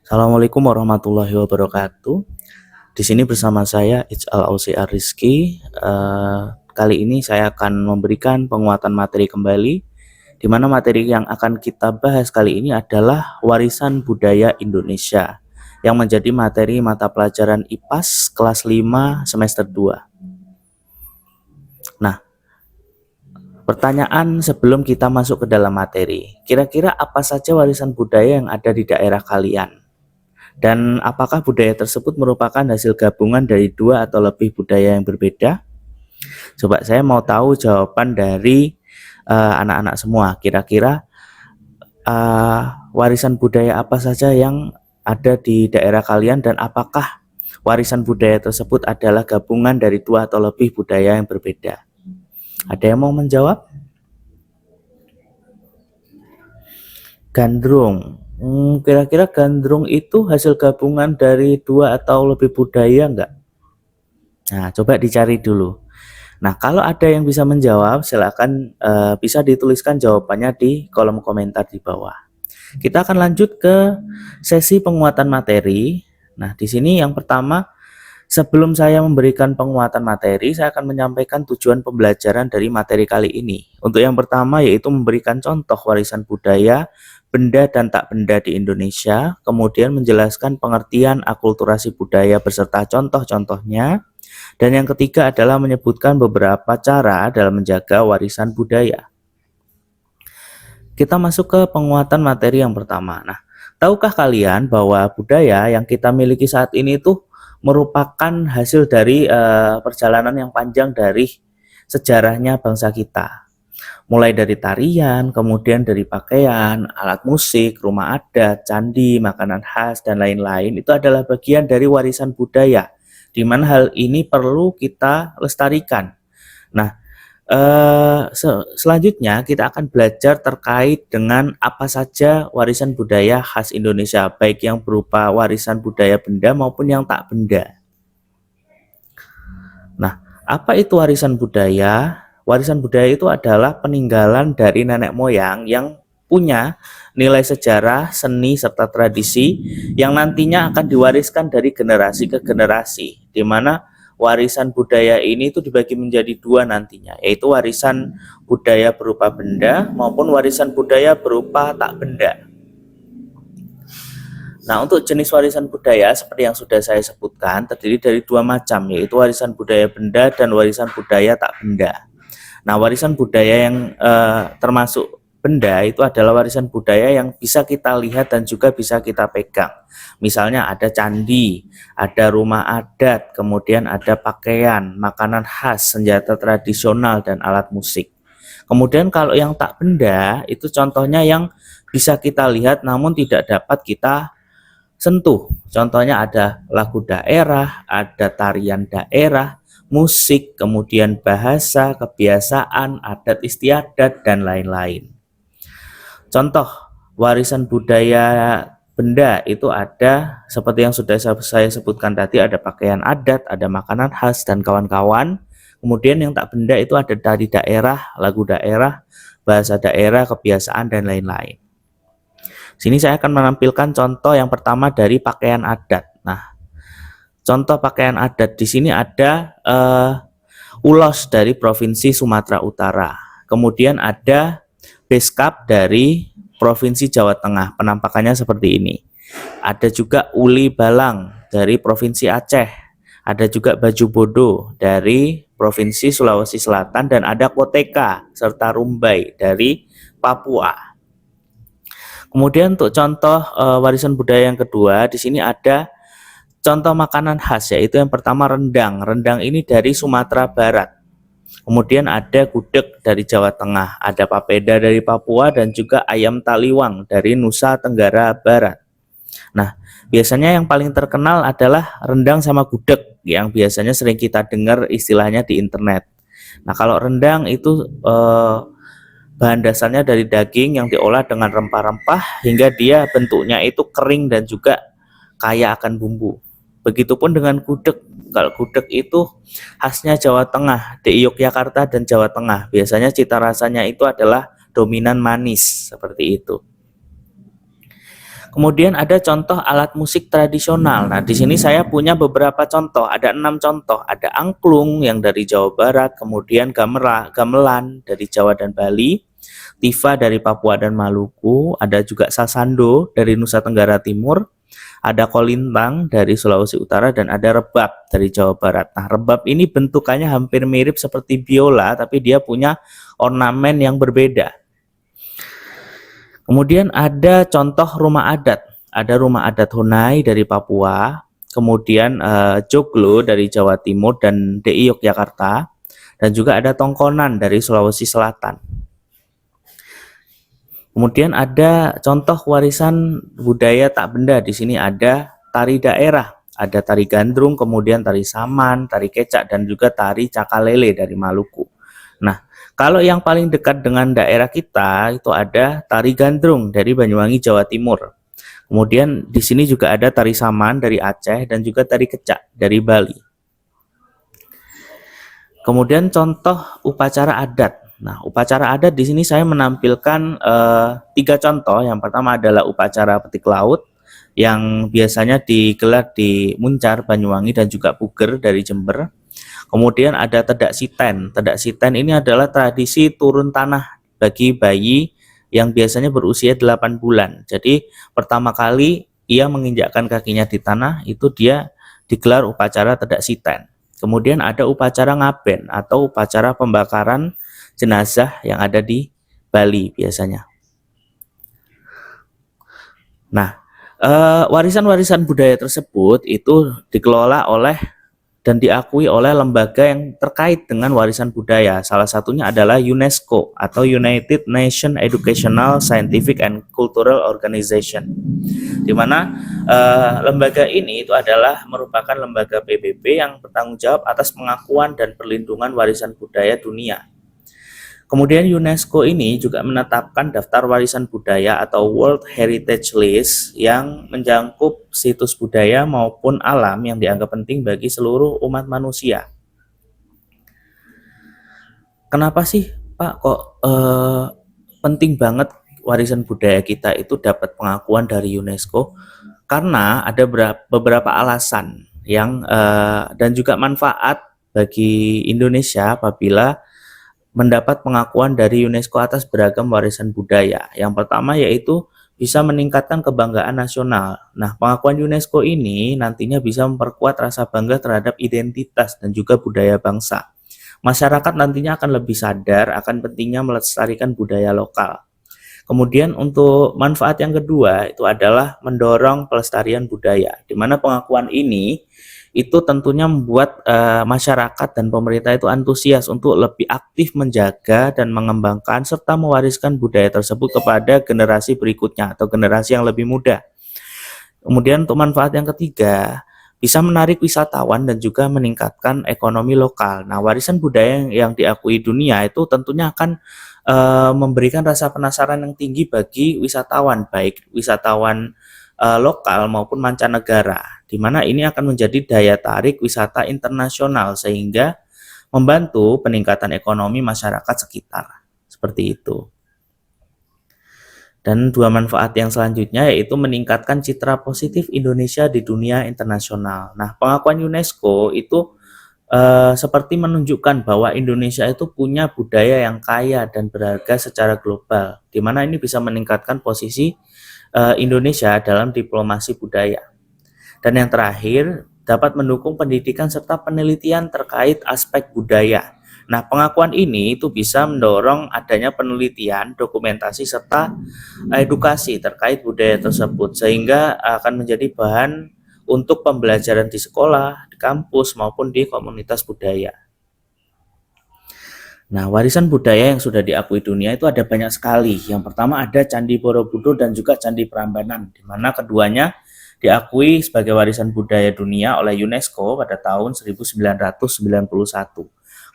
Assalamualaikum warahmatullahi wabarakatuh. Di sini bersama saya Ijal Ausiar Rizky. Kali ini saya akan memberikan penguatan materi kembali, di mana materi yang akan kita bahas kali ini adalah warisan budaya Indonesia, yang menjadi materi mata pelajaran IPAS kelas 5 semester 2. Nah, pertanyaan sebelum kita masuk ke dalam materi, kira-kira apa saja warisan budaya yang ada di daerah kalian? Dan apakah budaya tersebut merupakan hasil gabungan dari dua atau lebih budaya yang berbeda? Coba saya mau tahu jawaban dari anak-anak semua. Kira-kira warisan budaya apa saja yang ada di daerah kalian dan apakah warisan budaya tersebut adalah gabungan dari dua atau lebih budaya yang berbeda? Ada yang mau menjawab? Gandrung. Kira-kira gandrung itu hasil gabungan dari dua atau lebih budaya enggak? Nah, coba dicari dulu. Nah, kalau ada yang bisa menjawab, silakan bisa dituliskan jawabannya di kolom komentar di bawah. Kita akan lanjut ke sesi penguatan materi. Nah, di sini yang pertama, sebelum saya memberikan penguatan materi, saya akan menyampaikan tujuan pembelajaran dari materi kali ini. Untuk yang pertama yaitu memberikan contoh warisan budaya, benda dan tak benda di Indonesia, kemudian menjelaskan pengertian akulturasi budaya beserta contoh-contohnya, dan yang ketiga adalah menyebutkan beberapa cara dalam menjaga warisan budaya. Kita masuk ke penguatan materi yang pertama. Nah, tahukah kalian bahwa budaya yang kita miliki saat ini tuh merupakan hasil dari perjalanan yang panjang dari sejarahnya bangsa kita. Mulai dari tarian, kemudian dari pakaian, alat musik, rumah adat, candi, makanan khas, dan lain-lain. Itu adalah bagian dari warisan budaya, di mana hal ini perlu kita lestarikan. Nah, selanjutnya kita akan belajar terkait dengan apa saja warisan budaya khas Indonesia, baik yang berupa warisan budaya benda maupun yang tak benda. Nah, apa itu warisan budaya? Warisan budaya itu adalah peninggalan dari nenek moyang yang punya nilai sejarah, seni, serta tradisi yang nantinya akan diwariskan dari generasi ke generasi, di mana warisan budaya ini itu dibagi menjadi dua nantinya, yaitu warisan budaya berupa benda maupun warisan budaya berupa tak benda. Nah, untuk jenis warisan budaya seperti yang sudah saya sebutkan terdiri dari dua macam, yaitu warisan budaya benda dan warisan budaya tak benda. Nah, warisan budaya yang termasuk benda itu adalah warisan budaya yang bisa kita lihat dan juga bisa kita pegang. Misalnya ada candi, ada rumah adat, kemudian ada pakaian, makanan khas, senjata tradisional, dan alat musik. Kemudian kalau yang tak benda itu contohnya yang bisa kita lihat namun tidak dapat kita sentuh. Contohnya ada lagu daerah, ada tarian daerah, musik, kemudian bahasa, kebiasaan, adat istiadat, dan lain-lain. Contoh warisan budaya benda itu ada seperti yang sudah saya sebutkan tadi, ada pakaian adat, ada makanan khas, dan kawan-kawan. Kemudian yang tak benda itu ada dari daerah, lagu daerah, bahasa daerah, kebiasaan, dan lain-lain. Sini saya akan menampilkan contoh yang pertama dari pakaian adat. Nah, contoh pakaian adat di sini ada ulos dari Provinsi Sumatera Utara. Kemudian ada beskap dari Provinsi Jawa Tengah. Penampakannya seperti ini. Ada juga uli balang dari Provinsi Aceh. Ada juga baju bodo dari Provinsi Sulawesi Selatan dan ada koteka serta rumbai dari Papua. Kemudian untuk contoh warisan budaya yang kedua, di sini ada contoh makanan khas, yaitu yang pertama rendang. Rendang ini dari Sumatera Barat. Kemudian ada gudeg dari Jawa Tengah, ada papeda dari Papua, dan juga ayam taliwang dari Nusa Tenggara Barat. Nah, biasanya yang paling terkenal adalah rendang sama gudeg, yang biasanya sering kita dengar istilahnya di internet. Nah, kalau rendang itu bahan dasarnya dari daging yang diolah dengan rempah-rempah hingga dia bentuknya itu kering dan juga kaya akan bumbu. Begitupun dengan gudeg. Kalau gudeg itu khasnya Jawa Tengah, di Yogyakarta dan Jawa Tengah. Biasanya cita rasanya itu adalah dominan manis, seperti itu. Kemudian ada contoh alat musik tradisional. Nah, di sini saya punya beberapa contoh, ada 6 contoh. Ada angklung yang dari Jawa Barat, kemudian gamelan dari Jawa dan Bali, tifa dari Papua dan Maluku, ada juga sasando dari Nusa Tenggara Timur, ada kolintang dari Sulawesi Utara, dan ada rebab dari Jawa Barat. Nah, rebab ini bentukannya hampir mirip seperti biola, tapi dia punya ornamen yang berbeda. Kemudian ada contoh rumah adat. Ada rumah adat Honai dari Papua, kemudian Joglo dari Jawa Timur dan DI Yogyakarta, dan juga ada tongkonan dari Sulawesi Selatan. Kemudian ada contoh warisan budaya tak benda. Di sini ada tari daerah, ada tari gandrung, kemudian tari saman, tari kecak, dan juga tari cakalele dari Maluku. Nah, kalau yang paling dekat dengan daerah kita itu ada tari gandrung dari Banyuwangi, Jawa Timur. Kemudian di sini juga ada tari saman dari Aceh dan juga tari kecak dari Bali. Kemudian contoh upacara adat. Nah, upacara adat di sini saya menampilkan 3 contoh. Yang pertama adalah upacara petik laut yang biasanya digelar di Muncar, Banyuwangi, dan juga Puger dari Jember. Kemudian ada tedak siten. Tedak siten ini adalah tradisi turun tanah bagi bayi yang biasanya berusia 8 bulan. Jadi pertama kali ia menginjakkan kakinya di tanah itu dia digelar upacara tedak siten. Kemudian ada upacara ngaben atau upacara pembakaran jenazah yang ada di Bali biasanya. Nah, warisan-warisan budaya tersebut itu dikelola oleh dan diakui oleh lembaga yang terkait dengan warisan budaya. Salah satunya adalah UNESCO atau United Nations Educational, Scientific and Cultural Organization, di mana lembaga ini itu adalah merupakan lembaga PBB yang bertanggung jawab atas pengakuan dan perlindungan warisan budaya dunia. Kemudian UNESCO ini juga menetapkan daftar warisan budaya atau World Heritage List yang mencakup situs budaya maupun alam yang dianggap penting bagi seluruh umat manusia. Kenapa sih Pak kok penting banget warisan budaya kita itu dapat pengakuan dari UNESCO? Karena ada beberapa alasan yang dan juga manfaat bagi Indonesia apabila mendapat pengakuan dari UNESCO atas beragam warisan budaya. Yang pertama yaitu bisa meningkatkan kebanggaan nasional. Nah, pengakuan UNESCO ini nantinya bisa memperkuat rasa bangga terhadap identitas dan juga budaya bangsa. Masyarakat nantinya akan lebih sadar akan pentingnya melestarikan budaya lokal. Kemudian untuk manfaat yang kedua itu adalah mendorong pelestarian budaya, di mana pengakuan ini itu tentunya membuat masyarakat dan pemerintah itu antusias untuk lebih aktif menjaga dan mengembangkan serta mewariskan budaya tersebut kepada generasi berikutnya atau generasi yang lebih muda. Kemudian untuk manfaat yang ketiga, bisa menarik wisatawan dan juga meningkatkan ekonomi lokal. Nah, warisan budaya yang diakui dunia itu tentunya akan memberikan rasa penasaran yang tinggi bagi wisatawan, baik wisatawan lokal maupun mancanegara, di mana ini akan menjadi daya tarik wisata internasional sehingga membantu peningkatan ekonomi masyarakat sekitar. Seperti itu. Dan dua manfaat yang selanjutnya yaitu meningkatkan citra positif Indonesia di dunia internasional. Nah, pengakuan UNESCO itu seperti menunjukkan bahwa Indonesia itu punya budaya yang kaya dan berharga secara global, di mana ini bisa meningkatkan posisi Indonesia dalam diplomasi budaya. Dan yang terakhir, dapat mendukung pendidikan serta penelitian terkait aspek budaya. Nah, pengakuan ini itu bisa mendorong adanya penelitian, dokumentasi, serta edukasi terkait budaya tersebut, sehingga akan menjadi bahan untuk pembelajaran di sekolah, di kampus, maupun di komunitas budaya. Nah, warisan budaya yang sudah diakui dunia itu ada banyak sekali. Yang pertama ada Candi Borobudur dan juga Candi Prambanan, di mana keduanya diakui sebagai warisan budaya dunia oleh UNESCO pada tahun 1991.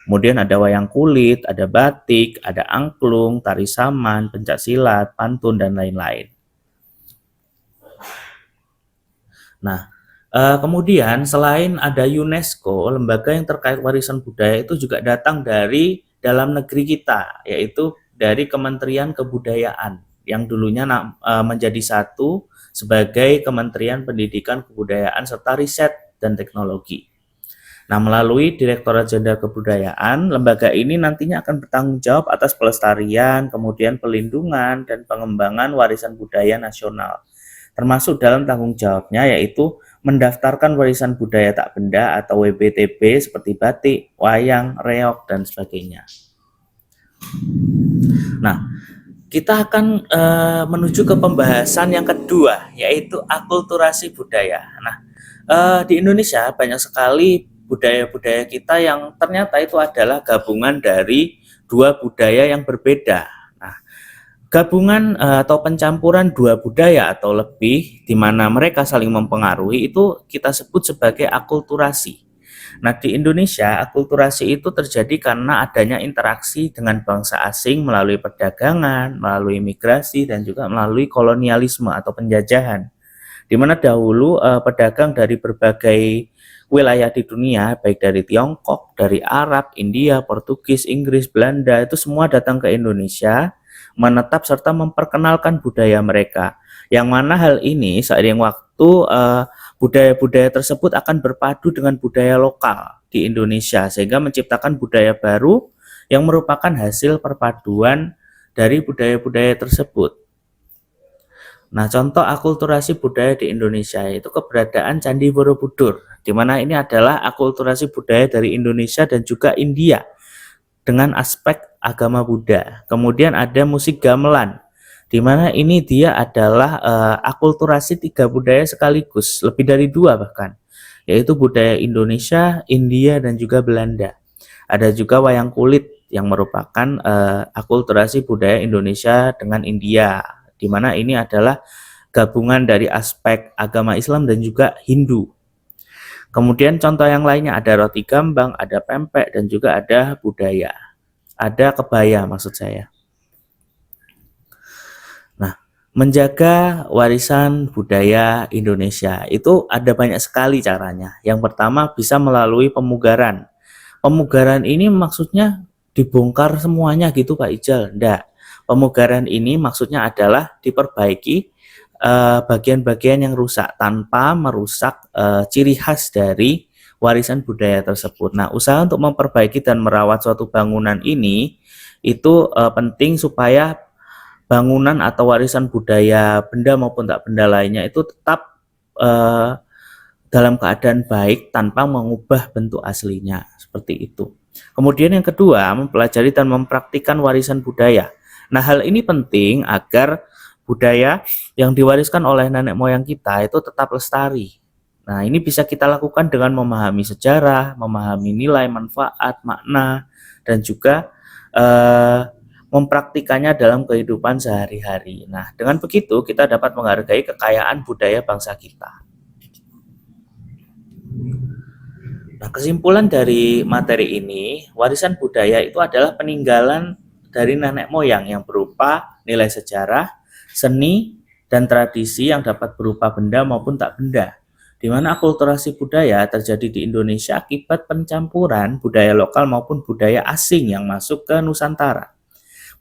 Kemudian ada wayang kulit, ada batik, ada angklung, tari saman, pencaksilat, pantun, dan lain-lain. Nah, kemudian selain ada UNESCO, lembaga yang terkait warisan budaya itu juga datang dari dalam negeri kita, yaitu dari Kementerian Kebudayaan yang dulunya menjadi satu sebagai Kementerian Pendidikan, Kebudayaan, serta Riset dan Teknologi. Nah, melalui Direktorat Jenderal Kebudayaan, lembaga ini nantinya akan bertanggung jawab atas pelestarian, kemudian pelindungan, dan pengembangan warisan budaya nasional. Termasuk dalam tanggung jawabnya yaitu mendaftarkan warisan budaya tak benda atau WBTB seperti batik, wayang, reog, dan sebagainya. Nah, kita akan menuju ke pembahasan yang kedua, yaitu akulturasi budaya. Nah, di Indonesia banyak sekali budaya-budaya kita yang ternyata itu adalah gabungan dari dua budaya yang berbeda. Nah, gabungan atau pencampuran dua budaya atau lebih di mana mereka saling mempengaruhi itu kita sebut sebagai akulturasi. Nah, di Indonesia akulturasi itu terjadi karena adanya interaksi dengan bangsa asing melalui perdagangan, melalui migrasi, dan juga melalui kolonialisme atau penjajahan. Di mana dahulu pedagang dari berbagai wilayah di dunia, baik dari Tiongkok, dari Arab, India, Portugis, Inggris, Belanda, itu semua datang ke Indonesia, menetap serta memperkenalkan budaya mereka. Yang mana hal ini seiring waktu budaya-budaya tersebut akan berpadu dengan budaya lokal di Indonesia sehingga menciptakan budaya baru yang merupakan hasil perpaduan dari budaya-budaya tersebut. Nah, contoh akulturasi budaya di Indonesia itu keberadaan Candi Borobudur, di mana ini adalah akulturasi budaya dari Indonesia dan juga India dengan aspek agama Buddha. Kemudian ada musik gamelan, di mana ini dia adalah akulturasi tiga budaya sekaligus, lebih dari dua bahkan, yaitu budaya Indonesia, India, dan juga Belanda. Ada juga wayang kulit yang merupakan akulturasi budaya Indonesia dengan India, di mana ini adalah gabungan dari aspek agama Islam dan juga Hindu. Kemudian contoh yang lainnya ada roti gambang, ada pempek, dan juga ada budaya. Ada kebaya maksud saya. Nah, menjaga warisan budaya Indonesia itu ada banyak sekali caranya. Yang pertama bisa melalui pemugaran. Pemugaran ini maksudnya dibongkar semuanya gitu Pak Ijal? Enggak. Pemugaran ini maksudnya adalah diperbaiki bagian-bagian yang rusak tanpa merusak ciri khas dari warisan budaya tersebut. Nah, usaha untuk memperbaiki dan merawat suatu bangunan ini itu penting supaya bangunan atau warisan budaya benda maupun tak benda lainnya itu tetap dalam keadaan baik tanpa mengubah bentuk aslinya, seperti itu. Kemudian yang kedua, mempelajari dan mempraktikkan warisan budaya. Nah, hal ini penting agar budaya yang diwariskan oleh nenek moyang kita itu tetap lestari. Nah, ini bisa kita lakukan dengan memahami sejarah, memahami nilai, manfaat, makna, dan juga mempraktikannya dalam kehidupan sehari-hari. Nah, dengan begitu kita dapat menghargai kekayaan budaya bangsa kita. Nah, kesimpulan dari materi ini, warisan budaya itu adalah peninggalan dari nenek moyang yang berupa nilai sejarah, seni, dan tradisi yang dapat berupa benda maupun tak benda, di mana akulturasi budaya terjadi di Indonesia akibat pencampuran budaya lokal maupun budaya asing yang masuk ke Nusantara.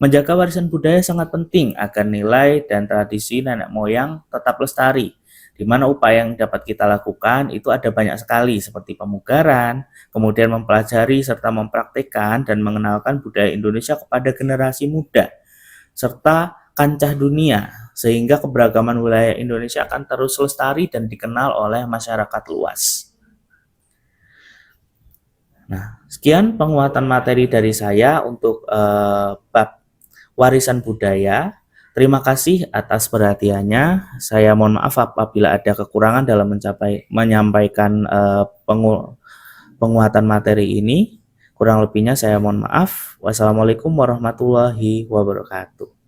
Menjaga warisan budaya sangat penting agar nilai dan tradisi nenek moyang tetap lestari, di mana upaya yang dapat kita lakukan itu ada banyak sekali seperti pemugaran, kemudian mempelajari serta mempraktikkan dan mengenalkan budaya Indonesia kepada generasi muda, serta kancah dunia, sehingga keberagaman wilayah Indonesia akan terus lestari dan dikenal oleh masyarakat luas. Nah, sekian penguatan materi dari saya untuk bab warisan budaya. Terima kasih atas perhatiannya. Saya mohon maaf apabila ada kekurangan dalam menyampaikan penguatan materi ini. Kurang lebihnya saya mohon maaf. Wassalamualaikum warahmatullahi wabarakatuh.